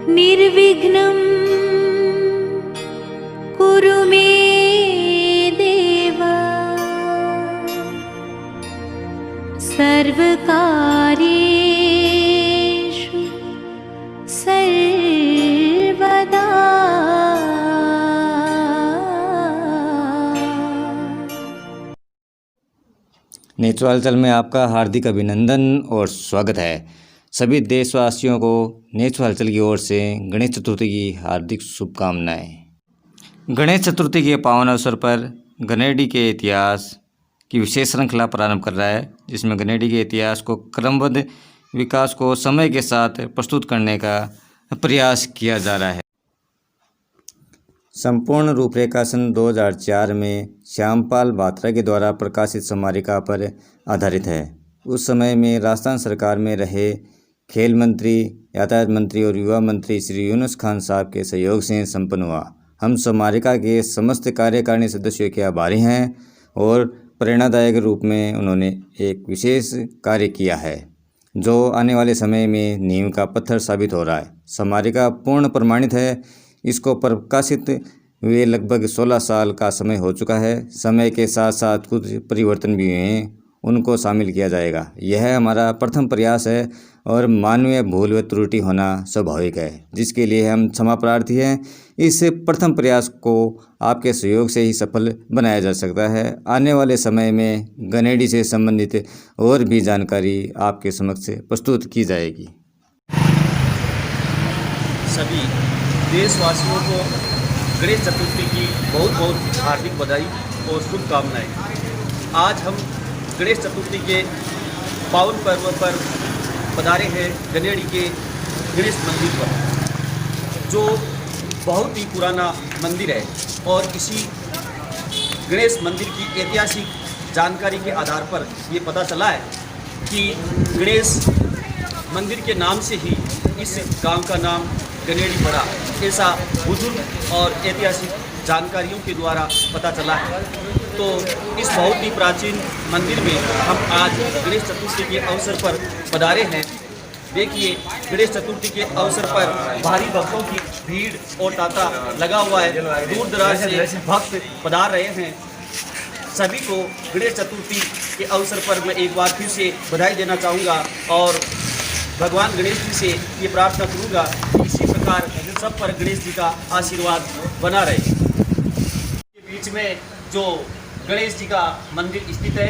निर्विघ्नं कुरु मे देव सर्वकार्येषु सर्वदा। नेचुरल हलचल में आपका हार्दिक अभिनंदन और स्वागत है। सभी देशवासियों को नेचुरल हलचल की ओर से गणेश चतुर्थी की हार्दिक शुभकामनाएं। गणेश चतुर्थी के पावन अवसर पर गणेडी के इतिहास की विशेष श्रृंखला प्रारंभ कर रहा है, जिसमें गणेडी के इतिहास को क्रमबद्ध विकास को समय के साथ प्रस्तुत करने का प्रयास किया जा रहा है। संपूर्ण रूपरेखा सन 2004 में श्यामपाल बात्रा के द्वारा प्रकाशित स्मारिका पर आधारित है। उस समय में राजस्थान सरकार में रहे खेल मंत्री, यातायात मंत्री और युवा मंत्री श्री यूनुस खान साहब के सहयोग से संपन्न हुआ। हम स्मारिका के समस्त कार्यकारिणी सदस्यों के आभारी हैं और प्रेरणादायक रूप में उन्होंने एक विशेष कार्य किया है जो आने वाले समय में नींव का पत्थर साबित हो रहा है। स्मारिका पूर्ण प्रमाणित है। इसको प्रकाशित हुए लगभग 16 साल का समय हो चुका है। समय के साथ साथ कुछ परिवर्तन भी हुए हैं, उनको शामिल किया जाएगा। यह हमारा प्रथम प्रयास है और मानवीय भूल व त्रुटि होना स्वाभाविक है, जिसके लिए हम क्षमा प्रार्थी हैं। इस प्रथम प्रयास को आपके सहयोग से ही सफल बनाया जा सकता है। आने वाले समय में गणेडी से संबंधित और भी जानकारी आपके समक्ष प्रस्तुत की जाएगी। सभी देशवासियों को गणेश चतुर्थी की बहुत बहुत हार्दिक बधाई और शुभकामनाएं। आज हम गणेश चतुर्थी के पावन पर्व पर पधारे हैं गणेडी के गणेश मंदिर पर, जो बहुत ही पुराना मंदिर है। और इसी गणेश मंदिर की ऐतिहासिक जानकारी के आधार पर ये पता चला है कि गणेश मंदिर के नाम से ही इस गांव का नाम गणेडी पड़ा। ऐसा बुजुर्ग और ऐतिहासिक जानकारियों के द्वारा पता चला है। तो इस बहुत ही प्राचीन मंदिर में हम आज गणेश चतुर्थी के अवसर पर पधारे हैं। देखिए, गणेश चतुर्थी के अवसर पर भारी भक्तों की भीड़ और तांता लगा हुआ है। दूर दराज से भक्त पधार रहे हैं। सभी को गणेश चतुर्थी के अवसर पर मैं एक बार फिर से बधाई देना चाहूँगा और भगवान गणेश जी से ये प्रार्थना करूँगा कि इसी प्रकार सब पर गणेश जी का आशीर्वाद बना रहे। के बीच में जो गणेश जी का मंदिर स्थित है,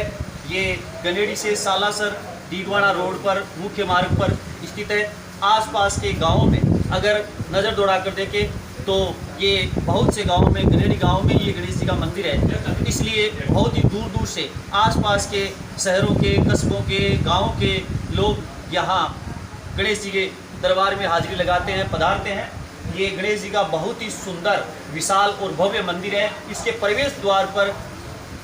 ये गणेडी से सालासर डीडवाना रोड पर मुख्य मार्ग पर स्थित है। आसपास के गांवों में अगर नज़र दौड़ा कर देखें तो ये बहुत से गांवों में, गणेडी गांव में ये गणेश जी का मंदिर है। इसलिए बहुत ही दूर दूर से आसपास के शहरों के, कस्बों के, गाँव के लोग यहाँ गणेश जी के दरबार में हाजिरी लगाते हैं, पधारते हैं। ये गणेश जी का बहुत ही सुंदर, विशाल और भव्य मंदिर है। इसके प्रवेश द्वार पर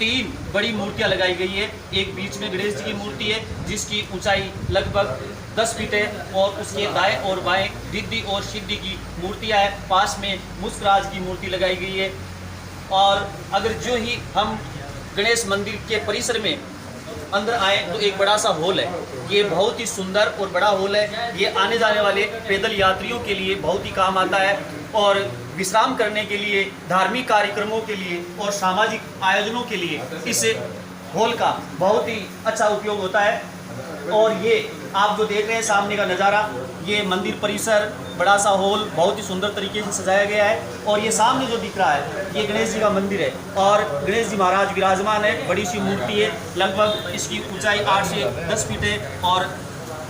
3 बड़ी मूर्तियां लगाई गई है। एक बीच में गणेश जी की मूर्ति है जिसकी ऊंचाई लगभग 10 फीट है और उसके दाएं और बाएं रिद्धि और सिद्धि की मूर्तियां हैं। पास में मुस्कराज की मूर्ति लगाई गई है। और अगर जो ही हम गणेश मंदिर के परिसर में अंदर आए तो एक बड़ा सा हॉल है। ये बहुत ही सुंदर और बड़ा हॉल है। ये आने जाने वाले पैदल यात्रियों के लिए बहुत ही काम आता है और विश्राम करने के लिए, धार्मिक कार्यक्रमों के लिए और सामाजिक आयोजनों के लिए इस हॉल का बहुत ही अच्छा उपयोग होता है। और ये आप जो देख रहे हैं सामने का नज़ारा, ये मंदिर परिसर, बड़ा सा हॉल बहुत ही सुंदर तरीके से सजाया गया है। और ये सामने जो दिख रहा है ये गणेश जी का मंदिर है और गणेश जी महाराज विराजमान है। बड़ी सी मूर्ति है, लगभग इसकी ऊंचाई 8 से 10 फीट है और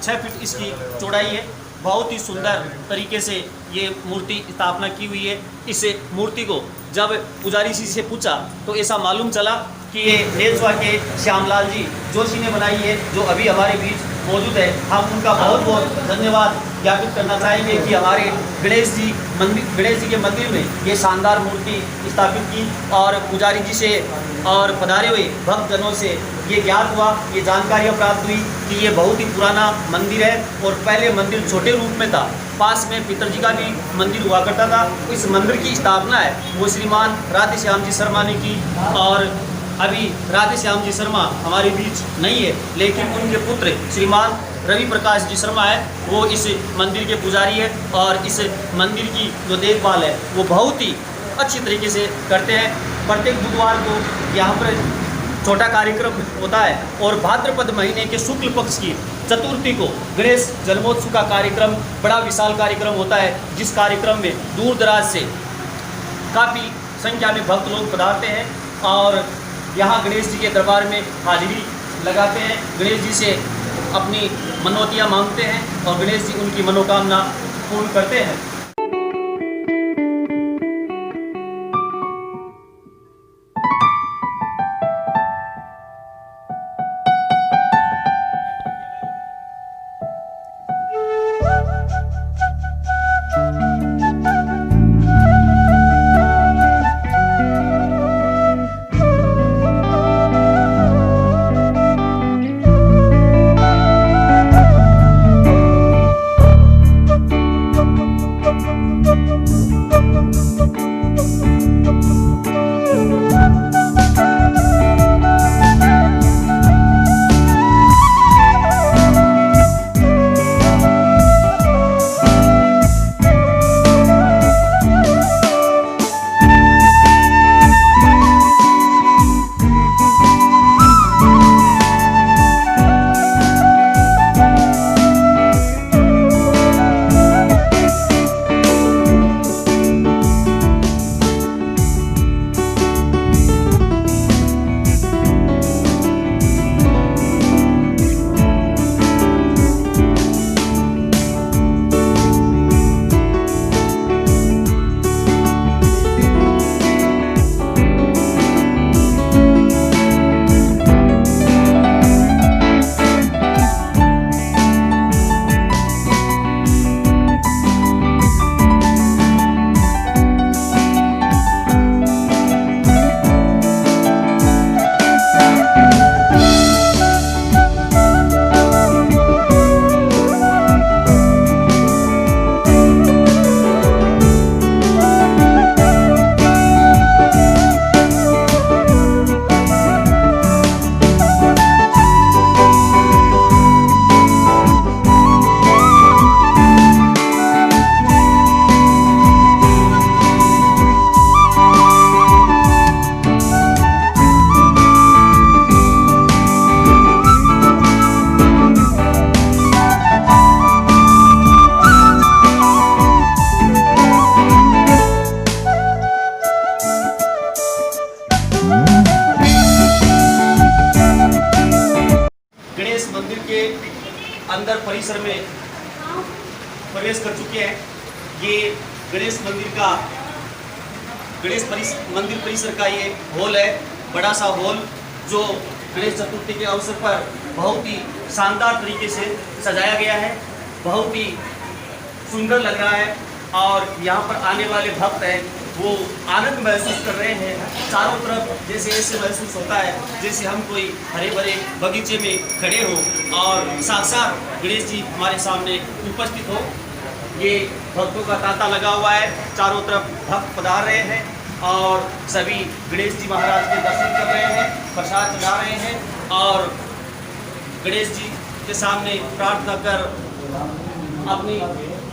6 फीट इसकी चौड़ाई है। बहुत ही सुंदर तरीके से ये मूर्ति स्थापना की हुई है। इस मूर्ति को जब पुजारी जी से पूछा तो ऐसा मालूम चला कि ये नेलसवा के श्यामलाल जी जोशी ने बनाई है, जो अभी हमारे बीच मौजूद है। हम उनका बहुत बहुत धन्यवाद ज्ञापित करना चाहेंगे कि हमारे गणेश जी के मंदिर में ये शानदार मूर्ति स्थापित की और पुजारी जी से और पधारे हुए भक्तजनों से ये ज्ञात हुआ, ये जानकारियाँ प्राप्त हुई कि ये बहुत ही पुराना मंदिर है और पहले मंदिर छोटे रूप में था। पास में पितरजी का भी मंदिर हुआ करता था। इस मंदिर की स्थापना है वो श्रीमान राधेश्याम जी शर्मा ने की। और अभी राधेश्याम जी शर्मा हमारे बीच नहीं है, लेकिन उनके पुत्र श्रीमान रवि प्रकाश जी शर्मा है, वो इस मंदिर के पुजारी है और इस मंदिर की जो देखभाल है वो बहुत ही अच्छी तरीके से करते हैं। प्रत्येक बुधवार को यहाँ पर छोटा कार्यक्रम होता है और भाद्रपद महीने के शुक्ल पक्ष की चतुर्थी को गणेश जन्मोत्सव का कार्यक्रम बड़ा विशाल कार्यक्रम होता है, जिस कार्यक्रम में दूर दराज से काफ़ी संख्या में भक्त लोग पधारते हैं और यहाँ गणेश जी के दरबार में हाजिरी लगाते हैं, गणेश जी से अपनी मनौतियाँ मांगते हैं और गणेश जी उनकी मनोकामना पूर्ण करते हैं। अंदर परिसर में प्रवेश कर चुके हैं। ये गणेश मंदिर परिसर का ये हॉल है, बड़ा सा हॉल जो गणेश चतुर्थी के अवसर पर बहुत ही शानदार तरीके से सजाया गया है, बहुत ही सुंदर लग रहा है और यहाँ पर आने वाले भक्त हैं वो आनंद महसूस कर रहे हैं। चारों तरफ जैसे ऐसे महसूस होता है जैसे हम कोई हरे भरे बगीचे में खड़े हो और साक्षात गणेश जी हमारे सामने उपस्थित हो। ये भक्तों का तांता लगा हुआ है, चारों तरफ भक्त पधार रहे हैं और सभी गणेश जी महाराज के दर्शन कर रहे हैं, प्रसाद चढ़ा रहे हैं और गणेश जी के सामने प्रार्थना कर अपनी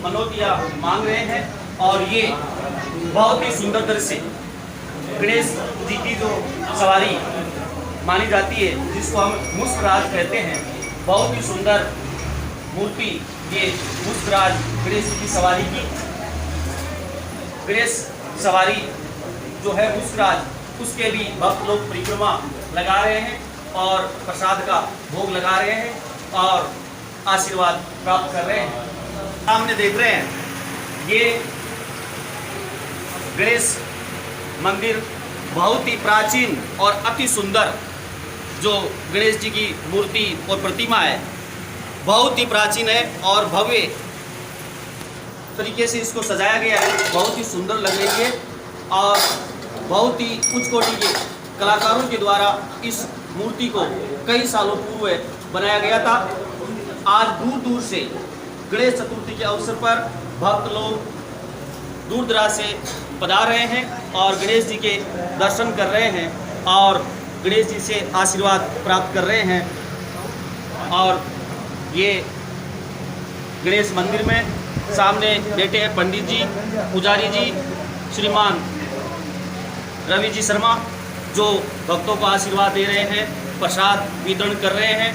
मनोतियाँ मांग रहे हैं। और ये बहुत ही सुंदर दृश्य गणेश जी की जो सवारी मानी जाती है, जिसको हम मुस्कराज कहते हैं, बहुत ही सुंदर मूर्ति ये मुस्कराज गणेश जी की सवारी की। गणेश सवारी जो है मुस्कराज, उसके भी भक्त लोग परिक्रमा लगा रहे हैं और प्रसाद का भोग लगा रहे हैं और आशीर्वाद प्राप्त कर रहे हैं। सामने देख रहे हैं ये गणेश मंदिर बहुत ही प्राचीन और अति सुंदर जो गणेश जी की मूर्ति और प्रतिमा है, बहुत ही प्राचीन है और भव्य तरीके से इसको सजाया गया है, बहुत ही सुंदर लग रही है और बहुत ही उच्च कोटि के कलाकारों के द्वारा इस मूर्ति को कई सालों पूर्व बनाया गया था। आज दूर दूर से गणेश चतुर्थी के अवसर पर भक्त लोग दूर दराज से पधार रहे हैं और गणेश जी के दर्शन कर रहे हैं और गणेश जी से आशीर्वाद प्राप्त कर रहे हैं। और ये गणेश मंदिर में सामने बैठे हैं पंडित जी, पुजारी जी, श्रीमान रवि जी शर्मा, जो भक्तों को आशीर्वाद दे रहे हैं, प्रसाद वितरण कर रहे हैं।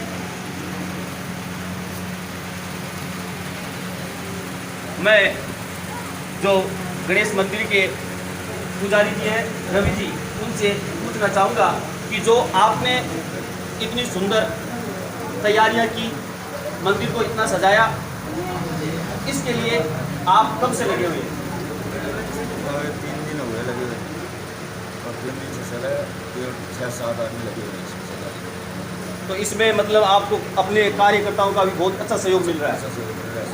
मैं जो गणेश मंदिर के पुजारी जी हैं रवि जी, उनसे पूछना चाहूँगा कि जो आपने इतनी सुंदर तैयारियां की, मंदिर को इतना सजाया, इसके लिए आप कब से लगे हुए हैं? 3 दिन हो गए लगे हुए और 3 दिन से चला 6-7 आदमी लगे हुए हैं इसमें सजा। तो इसमें मतलब आपको अपने कार्यकर्ताओं का भी बहुत अच्छा सहयोग मिल रहा है। ऐसा सहयोग मिल रहा है,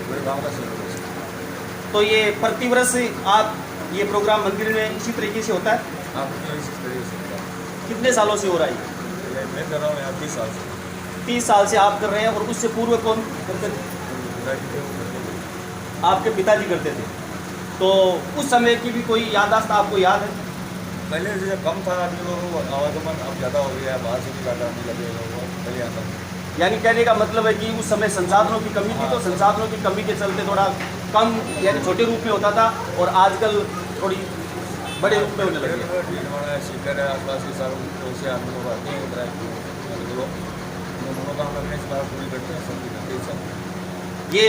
पूरे गाँव का सहयोग है इसमें। तो ये प्रतिवर्ष आप ये प्रोग्राम मंदिर में इसी तरीके से होता है? आप इस तरीके से होता है। कितने सालों से हो रहा है? ये मैं कर रहा हूँ यहाँ 30 साल से। 30 साल से आप कर रहे हैं। और उससे पूर्व कौन करते थे? पिताजी थे वो करते थे। आपके पिताजी करते थे। तो उस समय की भी कोई याददाश्त आपको याद है? पहले जैसे कम था आदमी लोग, आवागमन अब ज़्यादा हो गया है, बाहर से भी ज़्यादा आने लगे लोग, पहले आता था। यानी कहने का मतलब है कि उस समय संसाधनों की कमी थी, तो संसाधनों की कमी के चलते थोड़ा कम यानी छोटे रूप में होता था, और आजकल थोड़ी बड़े रूप में होने लगे। भीलवाड़ा है, सीकर है, आसपास के सारे से आदमी लोग आते हैं, उधर लोग मनोकामना अपने इस बार पूरी करते हैं, सब करते हैं सब। ये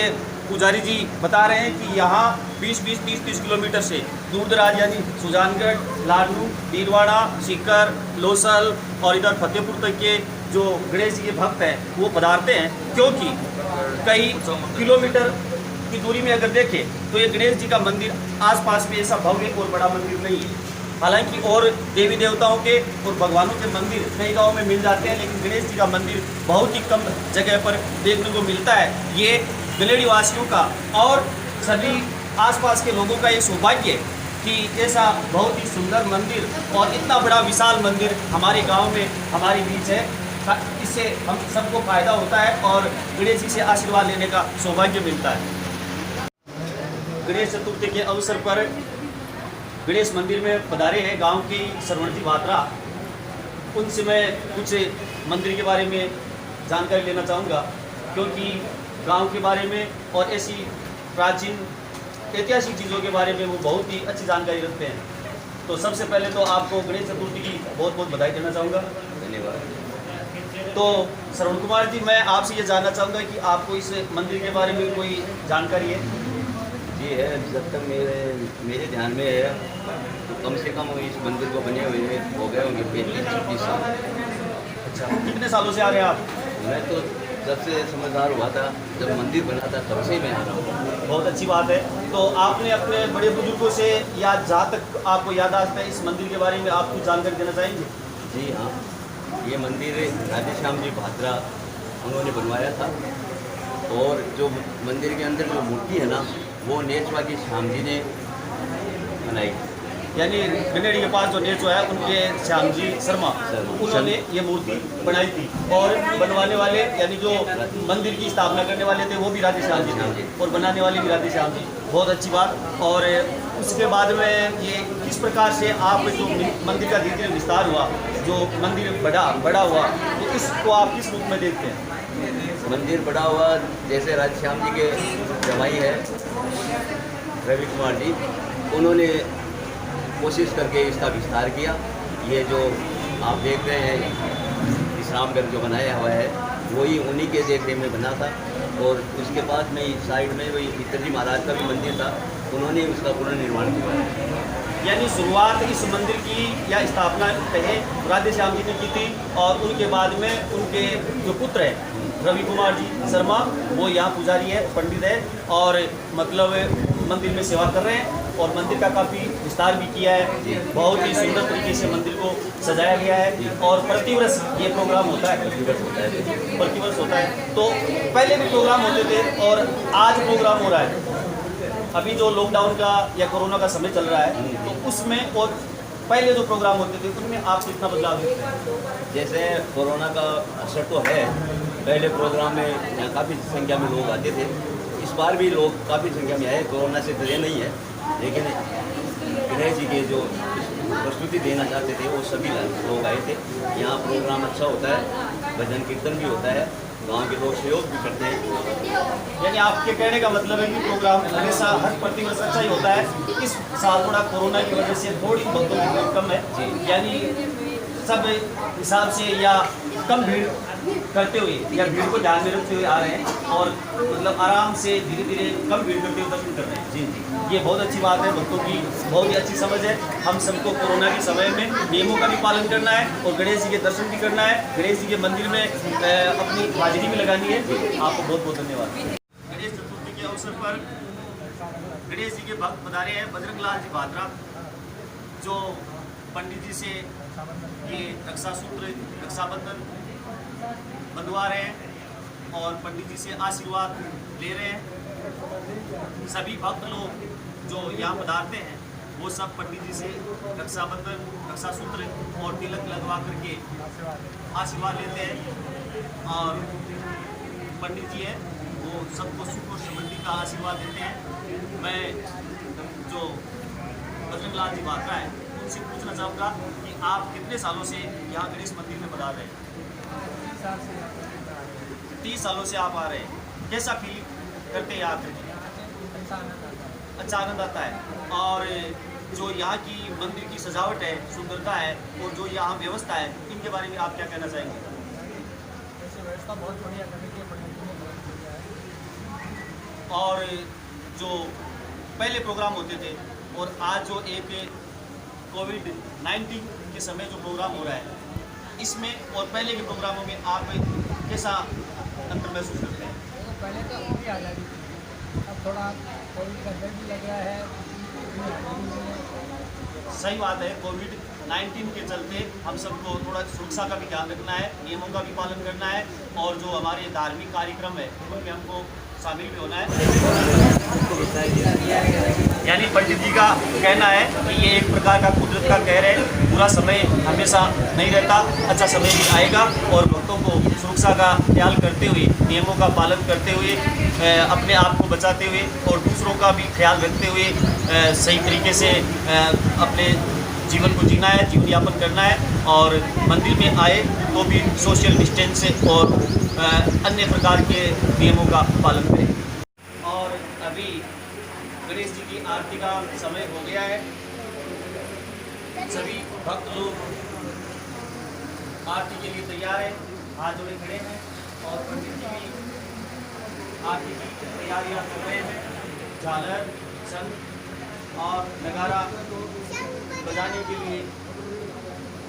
पुजारी जी बता रहे हैं कि यहाँ 20-20, 30-30 किलोमीटर से दूर दराज यानी सुजानगढ़, लाडनू, भीलवाड़ा, सीकर, लोसल और इधर फतेहपुर तक के जो गणेश जी के भक्त हैं वो पधारते हैं, क्योंकि कई किलोमीटर की दूरी में अगर देखें तो ये गणेश जी का मंदिर आसपास में ऐसा भव्य और बड़ा मंदिर नहीं है। हालांकि और देवी देवताओं के और भगवानों के मंदिर कई गाँव में मिल जाते हैं, लेकिन गणेश जी का मंदिर बहुत ही कम जगह पर देखने को मिलता है। ये गलेड़ी वासियों का और सभी आसपास के लोगों का ये सौभाग्य है कि ऐसा बहुत ही सुंदर मंदिर और इतना बड़ा विशाल मंदिर हमारे गांव में हमारे बीच है। इससे हम सबको फायदा होता है और गणेश जी से आशीर्वाद लेने का सौभाग्य मिलता है। गणेश चतुर्थी के अवसर पर गणेश मंदिर में पधारे हैं गांव की सरवण जी बात्रा। उनसे मैं कुछ मंदिर के बारे में जानकारी लेना चाहूँगा, क्योंकि गांव के बारे में और ऐसी प्राचीन ऐतिहासिक चीज़ों के बारे में वो बहुत ही अच्छी जानकारी रखते हैं। तो सबसे पहले तो आपको गणेश चतुर्थी की बहुत बहुत बधाई देना चाहूँगा। धन्यवाद। तो श्रवण कुमार जी, मैं आपसे ये जानना चाहूँगा कि आपको इस मंदिर के बारे में कोई जानकारी है? जी है, जब तक मेरे ध्यान में है तो कम से कम इस मंदिर को बने हुए हो गए होंगे 35-36 साल। अच्छा, कितने सालों से आ रहे हैं आप? मैं तो जब से समझदार हुआ था, जब मंदिर बना था तब से मैं आ रहा हूँ। बहुत अच्छी बात है। तो आपने अपने बड़े बुजुर्गों से या जहाँ तक आपको याद आता है इस मंदिर के बारे में आप कुछ जानकारी देना चाहेंगे? जी हाँ, ये मंदिर राधे श्याम जी भाद्रा उन्होंने बनवाया था, और जो मंदिर के अंदर जो मूर्ति है ना वो नेचवा की श्याम जी ने बनाई। यानी गनेड़ी के पास जो नेचो है उनके श्याम जी शर्मा, उन्होंने ये मूर्ति बनाई थी, और बनवाने वाले यानी जो मंदिर की स्थापना करने वाले थे वो भी राधे श्याम जी थे और बनाने वाले भी राधे श्याम जी। बहुत अच्छी बात। और उसके बाद में ये किस प्रकार से आप जो मंदिर का धीरे धीरे विस्तार हुआ, जो मंदिर बड़ा हुआ, तो इसको आप किस रूप में देखते हैं? मंदिर बड़ा हुआ जैसे राधे श्याम जी के जमाई है रवि कुमार जी, उन्होंने कोशिश करके इसका विस्तार किया। ये जो आप देख रहे हैं विश्रामगढ़ जो बनाया हुआ है वही उन्हीं के देखने में बना था, और उसके बाद में इस साइड में वही पितर जी महाराज का भी मंदिर था, उन्होंने उसका पुनर्निर्माण किया। यानी शुरुआत इस मंदिर की या स्थापना कहे राधे श्याम जी ने की थी, और उनके बाद में उनके जो पुत्र हैं रवि कुमार जी शर्मा, वो यहाँ पुजारी है, पंडित है, और मतलब मंदिर में सेवा कर रहे हैं और मंदिर का काफ़ी विस्तार भी किया है। बहुत ही सुंदर तरीके से मंदिर को सजाया गया है, और प्रतिवर्ष ये प्रोग्राम होता है। प्रतिवर्ष होता है। तो पहले भी प्रोग्राम होते थे और आज प्रोग्राम हो रहा है। अभी जो लॉकडाउन का या कोरोना का समय चल रहा है, तो उसमें और पहले जो प्रोग्राम होते थे उनमें आप कितना बदलाव देखते हैं? जैसे कोरोना का असर तो है, पहले प्रोग्राम में यहाँ काफ़ी संख्या में लोग आते थे, इस बार भी लोग काफ़ी संख्या में आए। कोरोना से डरे नहीं है, लेकिन गणेश जी के जो प्रस्तुति देना चाहते थे वो सभी लोग आए थे। यहाँ प्रोग्राम अच्छा होता है, भजन कीर्तन भी होता है, गांव के लोग सहयोग भी करते हैं। यानी आपके कहने का मतलब है कि प्रोग्राम हमेशा हर प्रतिवर्ष अच्छा ही होता है। इस साल थोड़ा कोरोना की वजह से थोड़ी भक्तों की भीड़ कम है, यानी सब हिसाब से या कम भीड़ करते हुए या भीड़ को ध्यान में रखते हुए आ रहे हैं और मतलब आराम से धीरे धीरे कम भीड़ करते हुए दर्शन कर रहे हैं। जी, ये बहुत अच्छी बात है, भक्तों की बहुत ही अच्छी समझ है। हम सबको कोरोना के समय में नियमों का भी पालन करना है और गणेश जी के दर्शन भी करना है, गणेश जी के मंदिर में अपनी हाजिरी भी लगानी है। आपको बहुत बहुत धन्यवाद। गणेश चतुर्थी के अवसर पर गणेश जी के भक्त पधारे हैं बजरंग लाल जी भात्रा, जो पंडित जी से ये रक्षा सूत्र रक्षाबंधन बंधवा रहे हैं और पंडित जी से आशीर्वाद ले रहे हैं। सभी भक्त लोग जो यहाँ पधारते हैं वो सब पंडित जी से रक्षाबंधन रक्षा सूत्र और तिलक लगवा करके आशीर्वाद लेते हैं और पंडित जी हैं वो सबको सुख और समृद्धि का आशीर्वाद देते हैं। मैं जो बजरंग लाल जी भात्रा है उनसे पूछना चाहूँगा कि आप कितने सालों से यहाँ गणेश मंदिर में पधार रहे हैं? 30 सालों से आप आ रहे हैं। कैसा फील करते हैं आकर के? अच्छा आनंद आता है। और जो यहाँ की मंदिर की सजावट है, सुंदरता है और जो यहाँ व्यवस्था है, इनके बारे में आप क्या कहना चाहेंगे? व्यवस्था बहुत बढ़िया करने की और जो पहले प्रोग्राम होते थे और आज जो एक कोविड-19 के समय जो प्रोग्राम हो रहा है, इसमें और पहले के प्रोग्रामों में आप कैसा अंतर महसूस करते हैं? तो पहले तो पूरी आज़ादी थी, अब थोड़ा कोविड का डर भी लग रहा है। सही बात है, कोविड-19 के चलते हम सबको थोड़ा सुरक्षा का भी ध्यान रखना है, नियमों का भी पालन करना है और जो हमारे धार्मिक कार्यक्रम है उनमें हमको शामिल भी होना है। यानी पंडित जी का कहना है कि ये एक प्रकार का कुदरत का कहर है, पूरा समय हमेशा नहीं रहता, अच्छा समय भी आएगा और भक्तों को सुरक्षा का ख्याल करते हुए, नियमों का पालन करते हुए, अपने आप को बचाते हुए और दूसरों का भी ख्याल रखते हुए सही तरीके से अपने जीवन को जीना है, जीवन यापन करना है और मंदिर में आए तो भी सोशल डिस्टेंस और अन्य प्रकार के नियमों का पालन करें। और अभी गणेश जी की आरती का समय हो गया है। सभी भक्त लोग आरती के लिए तैयार हैं, हाथ जोड़े खड़े हैं और पंडित जी भी आरती की तैयारियां कर रहे हैं। झालर, शंख और नगारा बजाने के लिए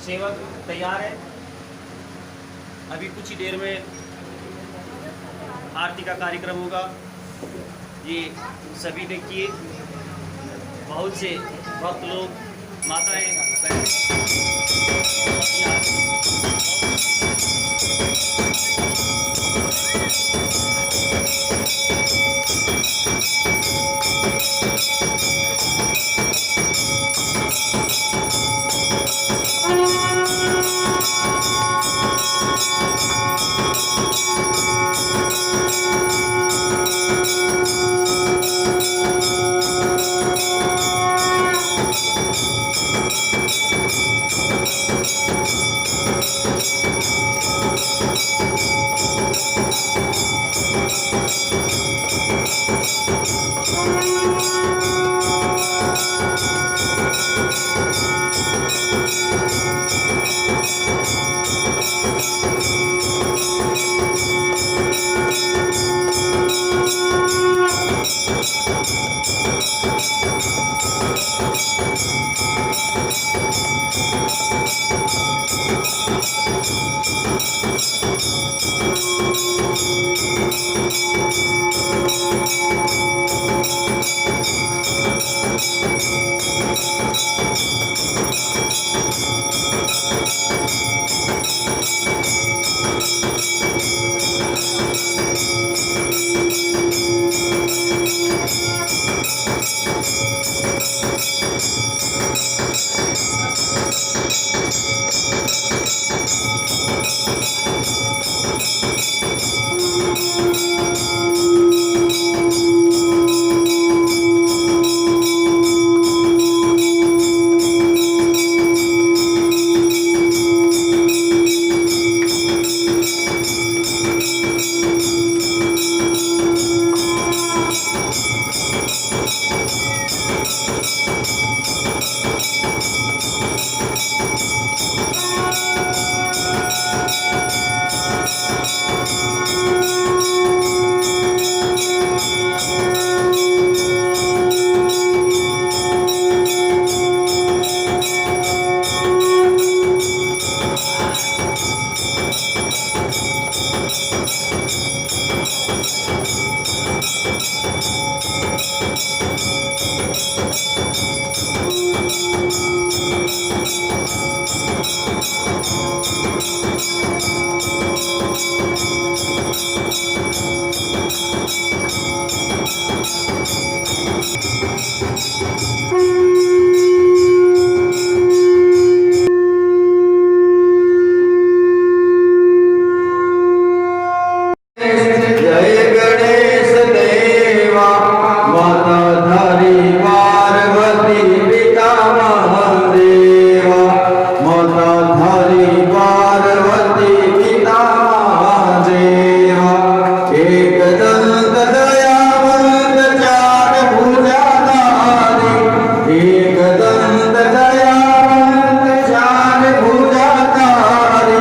सेवक तैयार है। अभी कुछ ही देर में आरती का कार्यक्रम होगा। ये सभी देखिए बहुत से भक्त लोग, माताएं, जय गणेश देवा माता धारी पार्वती पिता महादेवा माता धारी पार्वती पिता महादेवा एक दंत दयावंत चार भुजाधारी एक दंत दयावंत चार भुजाधारी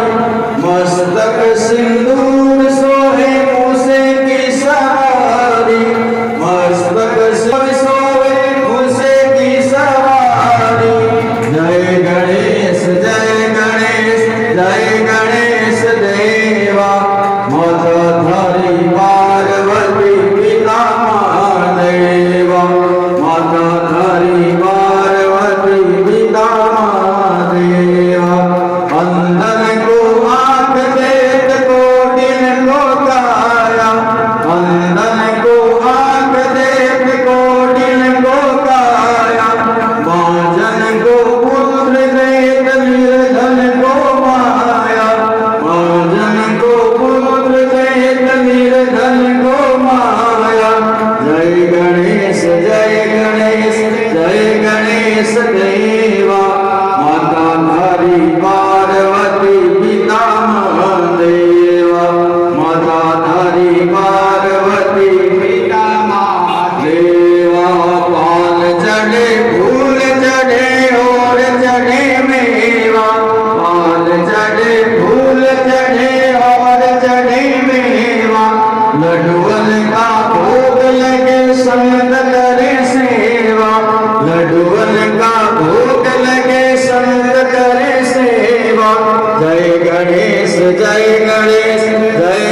मस्तक सिंदूर सोहे मूसे की सवारी मस्तक सोहे मूसे की सवारी जय गणेश देवा माता धारी पार्वती पिता महादेवा माता धारी पार्वती पिता महादेवा अंधन को आंख देत कोटिन को काया अंधन को आंख देत कोटिन को काया माजन को पुत्र देत निर्धन को माया माजन को पुत्र देत निर्धन को माया जय गणेश देवा माता धारी पार्वती पिता महादेवा माता धारी पार्वती पिता महादेवा पाल चढ़े फूल चढ़े और चढ़े मेवा पाल चढ़े फूल चढ़े और चढ़े मेवा लडुअल का भोग लगे संत करे सेवा लडुअल का भोग लगे संत करे सेवा जय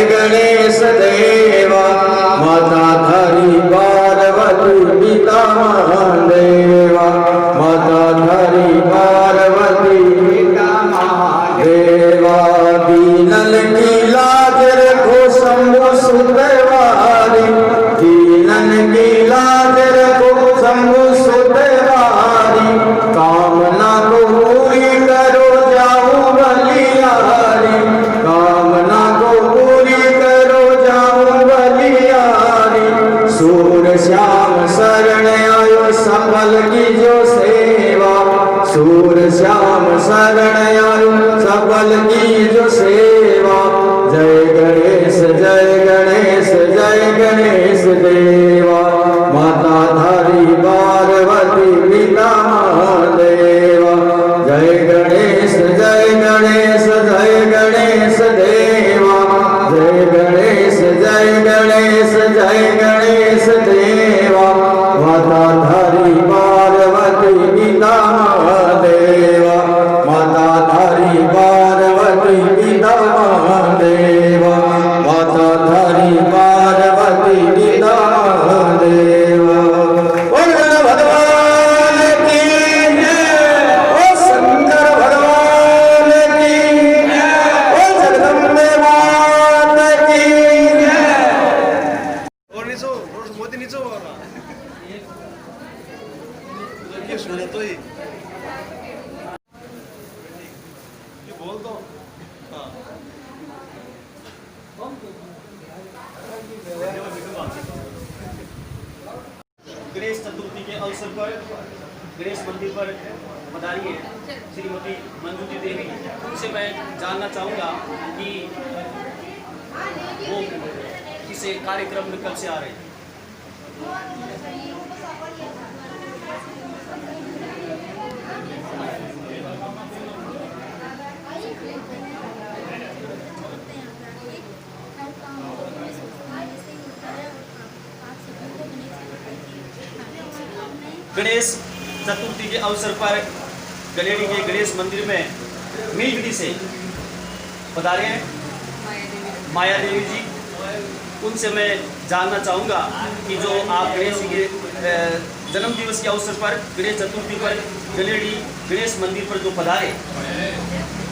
गणेश देवा माता धारी पार्वती पिता महादेवा माता धारी पार्वती पिता महादेवा दीनल की लाज रखो शंभु सुतवारी दीनन की लाज रखो शंभु सुतवारी कामना को पूरी करो जाऊं बलियारी कामना को पूरी करो जाऊं बलियारी सूर श्याम शरण आयो सफल की जो सेवा सूर श्याम शरण आयो सफल की जो सेवा जय गणेश देवा माता धारी पार्वती पिता महादेवा जय गणेश देवा जय गणेश देवा माता धारी पार्वती पिता महादेवा माता धारी पार्वती पिता महादेवा माता धारी पार्वती पिता महादेवा बोल भगवान की जय ओ शंकर भगवान की जय ओ जगदम्बे माता की जय और नीचो मोदी नीचो ये सुने तो ही ये बोल दो हाँ गणेश चतुर्थी के अवसर पर गणेश मंदिर पर पधारी है श्रीमती मंजूजी देवी। उनसे मैं जानना चाहूँगा कि वो किस कार्यक्रम में कब से आ रहे हैं। गणेश चतुर्थी के अवसर पर गलेड़ी के गणेश मंदिर में नीलगिरी से पधारे हैं माया देवी जी। उनसे मैं जानना चाहूँगा कि जो आप गणेश जी के जन्म दिवस के अवसर पर गणेश चतुर्थी पर गलेडी गणेश मंदिर पर जो पधारे,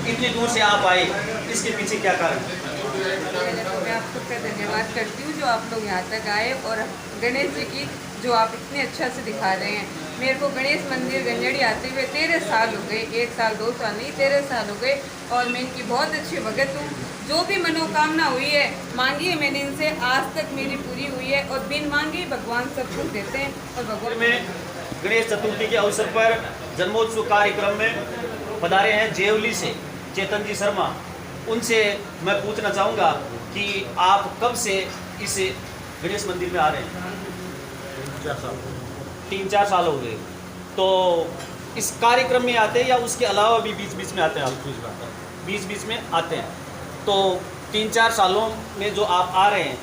इतनी दूर से आप आए, इसके पीछे क्या कारण? पहले तो मैं आप सबका धन्यवाद करती हूँ जो आप लोग यहाँ तक आए और गणेश जी की जो आप इतने अच्छा से दिखा रहे हैं। मेरे को गणेश मंदिर गंजड़ी आते हुए 13 साल हो गए, 1 साल 2 साल नहीं 13 साल हो गए, और मैं इनकी बहुत अच्छी भगत हूँ। जो भी मनोकामना हुई है मांगी है मैंने इनसे, आज तक मेरी पूरी हुई है, और बिन मांगे भगवान सब कुछ देते हैं। और भगवान में गणेश चतुर्थी के अवसर पर जन्मोत्सव कार्यक्रम में पधारे हैं जेवली से चेतन जी शर्मा। उनसे मैं पूछना चाहूँगा कि आप कब से इस गणेश मंदिर में आ रहे हैं? 3-4 साल हो गए। तो इस कार्यक्रम में आते हैं या उसके अलावा भी बीच बीच में आते हैं? बीच बीच में आते हैं। तो 3-4 सालों में जो आप आ रहे हैं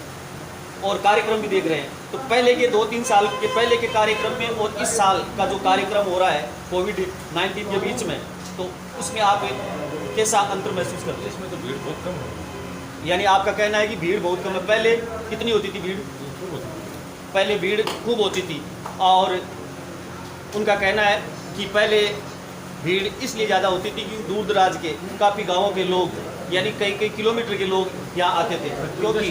और कार्यक्रम भी देख रहे हैं, तो पहले के 2-3 साल के पहले के कार्यक्रम में और इस साल का जो कार्यक्रम हो रहा है कोविड-19 के बीच में, तो उसमें आप कैसा अंतर महसूस करते हैं? इसमें तो भीड़ बहुत कम है। यानी आपका कहना है कि भीड़ बहुत कम है। पहले कितनी होती थी भीड़? पहले भीड़ खूब होती थी, और उनका कहना है कि पहले भीड़ इसलिए ज़्यादा होती थी कि दूर दराज के काफ़ी गाँवों के लोग, यानी कई किलोमीटर के लोग यहाँ आते थे, क्योंकि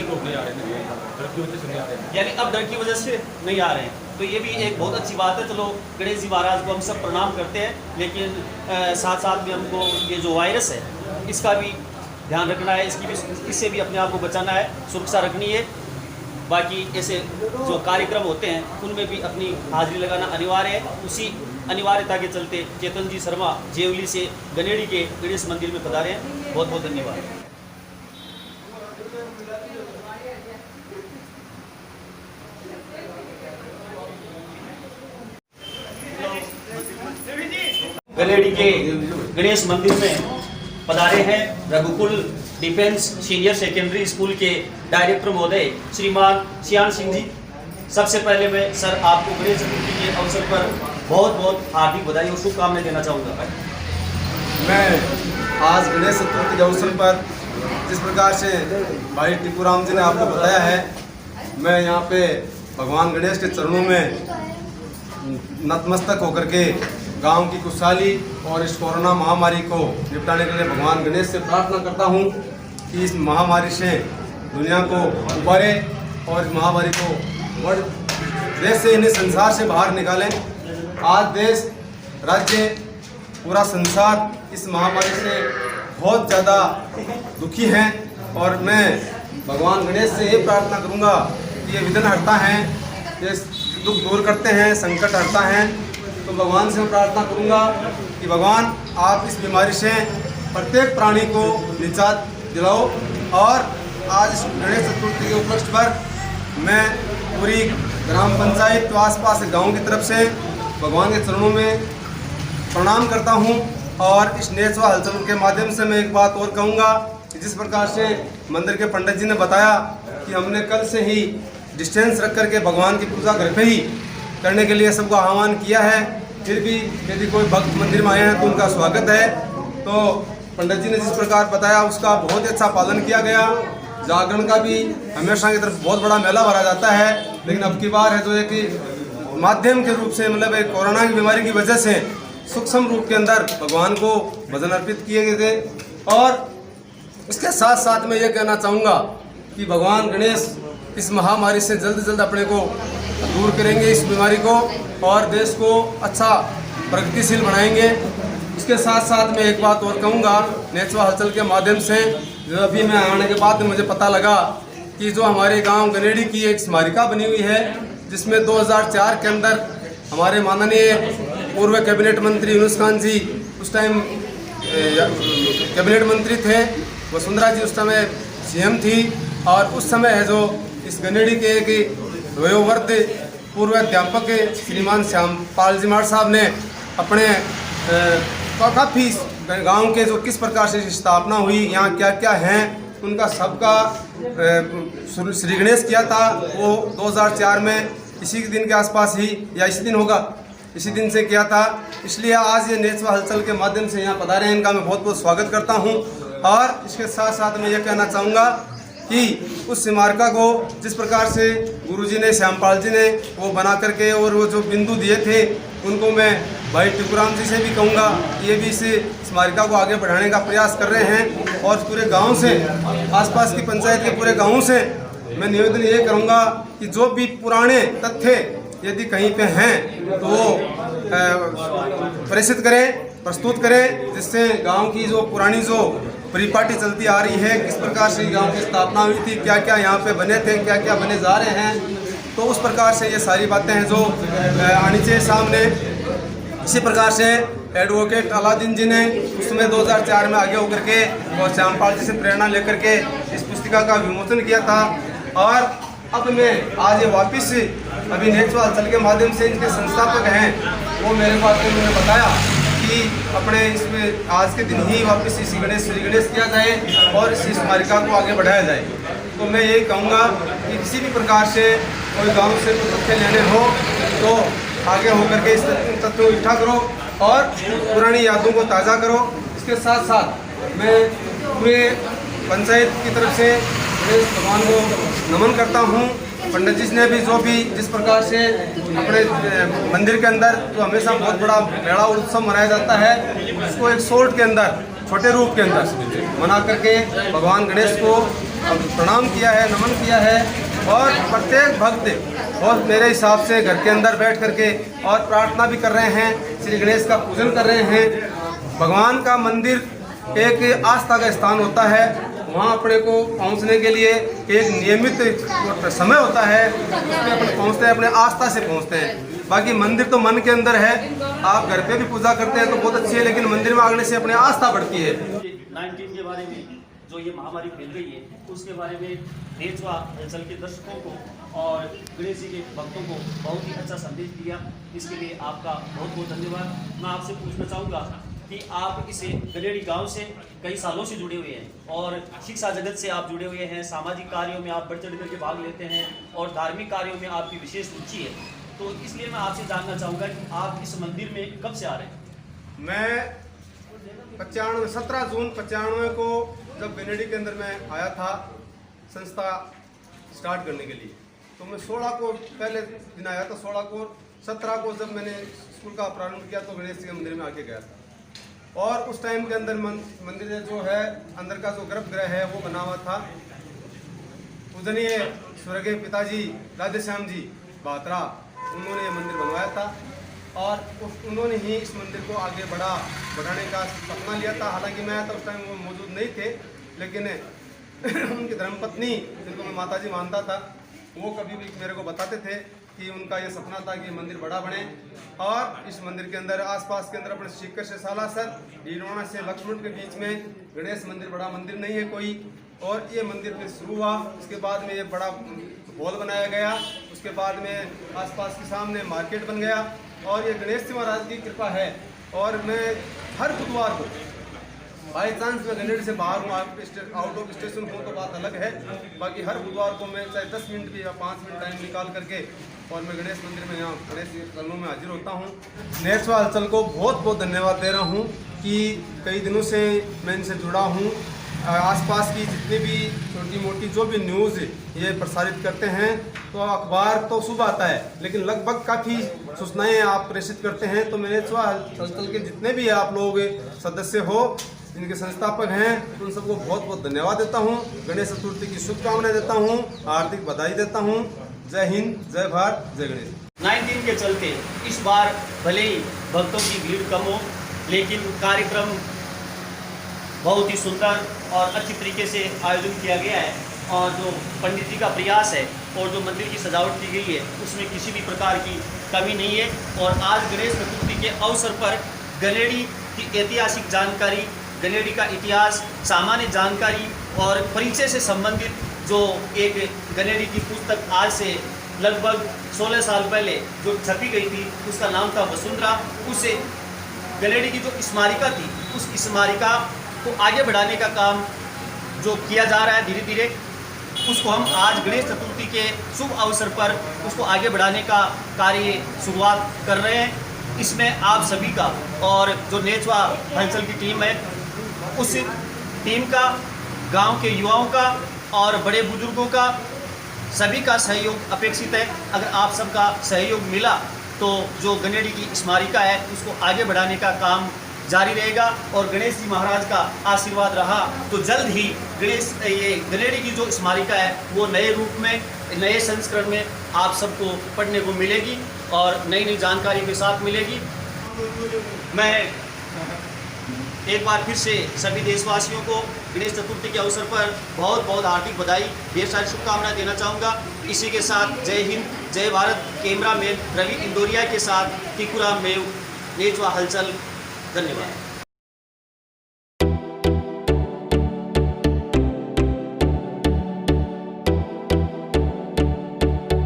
यानी अब डर की वजह से नहीं आ रहे हैं। तो ये भी एक बहुत अच्छी बात है। चलो गणेश जी महाराज को हम सब प्रणाम करते हैं, लेकिन साथ साथ में हमको ये जो वायरस है इसका भी ध्यान रखना है, इससे भी अपने आप को बचाना है, सुरक्षा रखनी है। बाकी ऐसे जो कार्यक्रम होते हैं उनमें भी अपनी हाजिरी लगाना अनिवार्य है। उसी अनिवार्यता के चलते चेतन जी शर्मा जेवली से गनेड़ी के गणेश मंदिर में पधारे हैं। बहुत बहुत धन्यवाद। गलेड़ी के गणेश मंदिर में पधारे हैं रघुकुल डिफेंस सीनियर सेकेंडरी स्कूल के डायरेक्टर महोदय श्रीमान सियान सिंह जी। सबसे पहले मैं सर आपको गणेश चतुर्थी के अवसर पर बहुत बहुत हार्दिक बधाई और शुभकामनाएं देना चाहूँगा। मैं आज गणेश चतुर्थी के अवसर पर जिस प्रकार से भाई टीपूराम जी ने आपको बताया है, मैं यहाँ पे भगवान गणेश के चरणों में नतमस्तक होकर के गांव की खुशहाली और इस कोरोना महामारी को निपटाने के लिए भगवान गणेश से प्रार्थना करता हूं कि इस महामारी से दुनिया को उबारे और इस महामारी को देश से इन्हें संसार से बाहर निकालें। आज देश, राज्य, पूरा संसार इस महामारी से बहुत ज़्यादा दुखी हैं, और मैं भगवान गणेश से ये प्रार्थना करूंगा कि ये विघ्न हरता हैं, ये दुख दूर करते हैं, संकट हरता हैं। तो भगवान से मैं प्रार्थना करूंगा कि भगवान आप इस बीमारी से प्रत्येक प्राणी को निजात दिलाओ। और आज इस गणेश चतुर्थी के उपलक्ष्य पर मैं पूरी ग्राम पंचायत के आसपास के गाँव की तरफ से भगवान के चरणों में प्रणाम करता हूं। और इस नेचवा हलचल के माध्यम से मैं एक बात और कहूँगा कि जिस प्रकार से मंदिर के पंडित जी ने बताया कि हमने कल से ही डिस्टेंस रख करके भगवान की पूजा घर पे ही करने के लिए सबको आह्वान किया है, फिर भी यदि कोई भक्त मंदिर में आए हैं तो उनका स्वागत है। तो पंडित जी ने जिस प्रकार बताया उसका बहुत अच्छा पालन किया गया। जागरण का भी हमेशा की तरफ बहुत बड़ा मेला भरा जाता है, लेकिन अब की बार है जो है कि माध्यम के रूप से, मतलब एक कोरोना की बीमारी की वजह से सूक्ष्म रूप के अंदर भगवान को भजन अर्पित किए गए थे। और इसके साथ साथ मैं ये कहना चाहूँगा कि भगवान गणेश इस महामारी से जल्द जल्द अपने को दूर करेंगे, इस बीमारी को, और देश को अच्छा प्रगतिशील बनाएंगे। इसके साथ साथ मैं एक बात और कहूँगा, नेचवा हलचल के माध्यम से जो अभी मैं आने के बाद मुझे पता लगा कि जो हमारे गांव गनेड़ी की एक स्मारिका बनी हुई है, जिसमें 2004 के अंदर हमारे माननीय पूर्व कैबिनेट मंत्री यूनुस खान जी उस टाइम कैबिनेट मंत्री थे, वसुंधरा जी उस समय सीएम थी, और उस समय है जो इस गनेड़ी के एक वयोवृद्ध पूर्व अध्यापक श्रीमान श्यामपाल जी मार साहब ने अपने काफ़ी गांव के जो किस प्रकार से स्थापना हुई, यहाँ क्या क्या हैं, उनका सबका श्री गणेश किया था वो 2004 में इसी दिन के आसपास ही, या इसी दिन होगा, इसी दिन से किया था। इसलिए आज ये नेचवा हलचल के माध्यम से यहाँ पधारे हैं, इनका मैं बहुत बहुत स्वागत करता हूँ। और इसके साथ साथ मैं ये कहना चाहूँगा कि उस स्मारिका को जिस प्रकार से गुरुजी ने, श्यामपाल जी ने वो बना करके और वो जो बिंदु दिए थे उनको मैं भाई टिपूराम जी से भी कहूँगा कि ये भी इस स्मारिका को आगे बढ़ाने का प्रयास कर रहे हैं। और पूरे गांव से, आसपास की पंचायत के पूरे गाँव से मैं निवेदन ये करूँगा कि जो भी पुराने तथ्य यदि कहीं पे हैं तो वो प्रेषित करें, प्रस्तुत करें, जिससे गांव की जो पुरानी जो परिपाटी चलती आ रही है, किस प्रकार से गांव की स्थापना हुई थी, क्या क्या यहाँ पे बने थे, क्या क्या बने जा रहे हैं, तो उस प्रकार से ये सारी बातें हैं जो आनी चाहिए सामने। इसी प्रकार से एडवोकेट अलादीन जी ने उसमें 2004 में आगे होकर के और श्यामपाल जी से प्रेरणा लेकर के इस पुस्तिका का विमोचन किया था। और अब मैं आज ये वापस अभी नेचुरल अंचल के माध्यम से इनके संस्थापक हैं, वो मेरे को आकर उन्होंने बताया कि अपने इसमें आज के दिन ही वापस इसी श्री गणेश किया जाए और इस स्मारिका को आगे बढ़ाया जाए। तो मैं यही कहूँगा कि किसी भी प्रकार से कोई गांव से कोई तथ्य लेने हो तो आगे होकर के इस तथ्यों को इकट्ठा करो और पुरानी यादों को ताज़ा करो। इसके साथ साथ मैं पूरे पंचायत की तरफ से गणेश भगवान को नमन करता हूँ। पंडित जी ने भी जो भी जिस प्रकार से अपने मंदिर के अंदर जो हमेशा बहुत बड़ा मेला और उत्सव मनाया जाता है, उसको एक शॉर्ट के अंदर, छोटे रूप के अंदर मना करके भगवान गणेश को प्रणाम किया है, नमन किया है। और प्रत्येक भक्त और मेरे हिसाब से घर के अंदर बैठ करके और प्रार्थना भी कर रहे हैं, श्री गणेश का पूजन कर रहे हैं। भगवान का मंदिर एक आस्था का स्थान होता है, वहाँ अपने को पहुँचने के लिए एक नियमित समय होता है, उसमें अपने पहुँचते हैं, अपने आस्था से पहुँचते हैं। बाकी मंदिर तो मन के अंदर है, आप घर पे भी पूजा करते हैं तो बहुत अच्छी है, लेकिन मंदिर में आने से अपनी आस्था बढ़ती है। 19 के बारे में जो ये महामारी फैल गई है उसके बारे में नेचवा अंचल के दर्शकों को और गणेश जी के भक्तों को बहुत ही अच्छा संदेश दिया, इसके लिए आपका बहुत बहुत धन्यवाद। मैं आपसे पूछना चाहूँगा कि आप इस गलेड़ी गांव से कई सालों से जुड़े हुए हैं और शिक्षा जगत से आप जुड़े हुए हैं, सामाजिक कार्यों में आप बढ़ चढ़ करके भाग लेते हैं और धार्मिक कार्यों में आपकी विशेष रुचि है। तो इसलिए मैं आपसे जानना चाहूँगा कि आप इस मंदिर में कब से आ रहे हैं? मैं 17 जून 95 को जब गनेड़ी के अंदर मैं आया था संस्था स्टार्ट करने के लिए, तो मैं 16 को पहले दिन आया था, 16 को 17 को जब मैंने स्कूल का प्रारंभ किया तो गणेश जी के मंदिर में आके गया था। और उस टाइम के अंदर मंदिर जो है अंदर का जो गर्भगृह है वो बना हुआ था। पूजनीय स्वर्गीय पिताजी राधेश्याम जी बात्रा, उन्होंने ये मंदिर बनवाया था और उन्होंने ही इस मंदिर को आगे बढ़ाने का सपना लिया था। हालांकि मैं तो उस टाइम वो मौजूद नहीं थे, लेकिन उनकी धर्मपत्नी जिनको मैं माताजी मानता था, वो कभी भी मेरे को बताते थे कि उनका ये सपना था कि मंदिर बड़ा बने। और इस मंदिर के अंदर आसपास के अंदर अपने सीकर से सालासर, डीडवाना से लक्ष्मण के बीच में गणेश मंदिर, बड़ा मंदिर नहीं है कोई। और ये मंदिर फिर शुरू हुआ, उसके बाद में ये बड़ा हॉल बनाया गया, उसके बाद में आसपास के सामने मार्केट बन गया। और ये गणेश जी महाराज की कृपा है। और मैं हर बुधवार को, बाई चांस मैं गनेड़ी से बाहर हूँ, आउट ऑफ स्टेशन हूँ तो बात अलग है, बाकी हर बुधवार को मैं चाहे 10 मिनट भी या 5 मिनट टाइम निकाल करके और मैं गणेश मंदिर में यहाँ गणेश चरणों में हाजिर होता हूँ। नेचवा हलचल को बहुत बहुत धन्यवाद दे रहा हूँ कि कई दिनों से मैं इनसे जुड़ा हूँ। आसपास की जितनी भी छोटी मोटी जो भी न्यूज़ ये प्रसारित करते हैं, तो अखबार तो सुबह आता है, लेकिन लगभग काफ़ी सूचनाएँ आप प्रेषित करते हैं। तो मैं नेचवा हलचल के जितने भी आप लोग सदस्य हो, इनके संस्थापक हैं, उन सबको बहुत बहुत धन्यवाद देता हूं। गणेश चतुर्थी की शुभकामनाएं देता हूं, हार्दिक बधाई देता हूं। जय हिंद, जय भारत, जय गणेश। 19 के चलते इस बार भले ही भक्तों की भीड़ कम हो, लेकिन कार्यक्रम बहुत ही सुंदर और अच्छी तरीके से आयोजन किया गया है। और जो पंडित जी का प्रयास है और जो मंदिर की सजावट की गई है उसमें किसी भी प्रकार की कमी नहीं है। और आज गणेश चतुर्थी के अवसर पर गनेड़ी की ऐतिहासिक जानकारी, गनेड़ी का इतिहास, सामान्य जानकारी और परिचय से संबंधित जो एक गनेड़ी की पुस्तक आज से लगभग 16 साल पहले जो छपी गई थी, उसका नाम था वसुंधरा। उस गनेड़ी की जो स्मारिका थी, उस स्मारिका को आगे बढ़ाने का काम जो किया जा रहा है धीरे धीरे, उसको हम आज गणेश चतुर्थी के शुभ अवसर पर उसको आगे बढ़ाने का कार्य शुरुआत कर रहे हैं। इसमें आप सभी का और जो नेचवा हलचल की टीम है, उस टीम का, गांव के युवाओं का और बड़े बुजुर्गों का सभी का सहयोग अपेक्षित है। अगर आप सबका सहयोग मिला तो जो गणेश जी की स्मारिका है उसको आगे बढ़ाने का काम जारी रहेगा और गणेश जी महाराज का आशीर्वाद रहा तो जल्द ही गणेश जी की जो स्मारिका है वो नए रूप में, नए संस्करण में आप सबको पढ़ने को मिलेगी और नई नई जानकारी के साथ मिलेगी। मैं एक बार फिर से सभी देशवासियों को गणेश चतुर्थी के अवसर पर बहुत बहुत हार्दिक बधाई, ढेर सारी शुभकामनाएं देना चाहूँगा। इसी के साथ जय हिंद, जय भारत। कैमरामैन रवि इंदौरिया के साथ टिकुराम मेव, नेचवा हलचल। धन्यवाद।